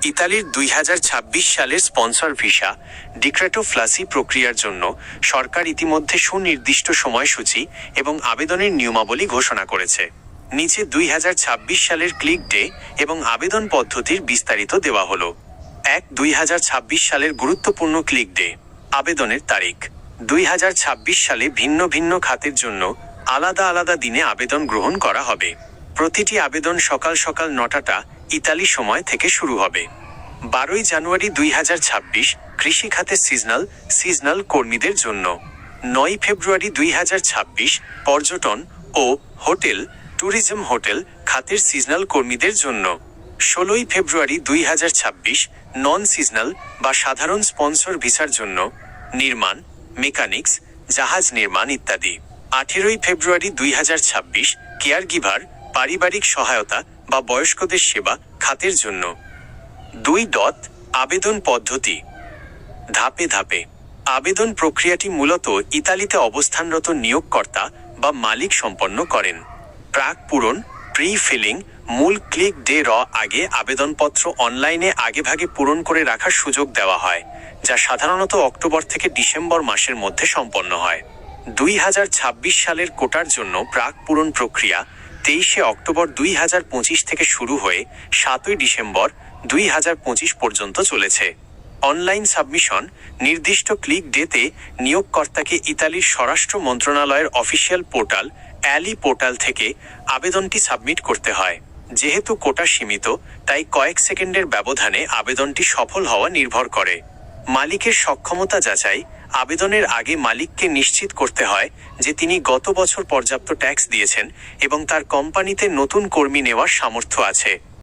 ইতালির 2026 সালের sponsor visa ডিক্রেটো ফ্লাসি প্রক্রিয়ার জন্য সরকার ইতিমধ্যে সুনির্দিষ্ট সময়সূচি এবং আবেদনের নিয়মাবলী ঘোষণা করেছে। নিচে 2026 সালের ক্লিক ডে এবং আবেদন পদ্ধতির বিস্তারিত দেওয়া হলো। 2026 সালের গুরুত্বপূর্ণ ক্লিক ডে। আবেদনের তারিখ 2026 সালে ভিন্ন ভিন্ন খাতের জন্য আলাদা আলাদা দিনে আবেদন গ্রহণ করা হবে। প্রতিটি আবেদন সকাল সকাল 9টা ইতালি সময় থেকে শুরু হবে। 12 জানুয়ারি 2026 কৃষি খাতে সিজনাল কর্মীদের জন্য। 9 ফেব্রুয়ারি 2026 পর্যটন ও ট্যুরিজম হোটেল খাতের সিজনাল কর্মীদের জন্য। 16 ফেব্রুয়ারি 2026 নন সিজনাল বা সাধারণ স্পন্সর ভিসার জন্য, নির্মাণ, মেকানিক্স, জাহাজ নির্মাণ ইত্যাদি। 18 ফেব্রুয়ারি 2026 কেয়ার গিভার, পারিবারিক সহায়তা বা বয়স্কদের সেবা খাতের জন্য। 2. আবেদন পদ্ধতি। ধাপে ধাপে আবেদন প্রক্রিয়াটি মূলত ইতালিতে অবস্থানরত নিয়োগকর্তা বা মালিক সম্পন্ন করেন। প্রাক পূরণ ফিলিং মূল ক্লিক ডে আগে আবেদনপত্র অনলাইনে আগেভাগে পূরণ করে রাখার সুযোগ দেওয়া হয়, যা সাধারণত অক্টোবর থেকে ডিসেম্বর মাসের মধ্যে সম্পন্ন হয়। 2026 সালের কোটার জন্য প্রাক পূরণ প্রক্রিয়া 23 অক্টোবর 2025 থেকে শুরু হয়ে 7 ডিসেম্বর 2025 পর্যন্ত চলেছে। অনলাইন সাবমিশন নির্দিষ্ট ক্লিক ডেতে নিয়োগকর্তাকে ইতালির স্বরাষ্ট্র মন্ত্রণালয়ের অফিসিয়াল পোর্টাল পোর্টাল থেকে আবেদনটি সাবমিট করতে হয়। যেহেতু কোটা সীমিত, তাই কয়েক সেকেন্ডের ব্যবধানে আবেদনটি সফল হওয়া নির্ভর করে। মালিকের সক্ষমতা যাচাই। আবেদনের আগে মালিককে নিশ্চিত করতে হয় যে তিনি গত বছর পর্যাপ্ত ট্যাক্স দিয়েছেন এবং তার কোম্পানিতে নতুন কর্মী নেওয়ার সামর্থ্য আছে।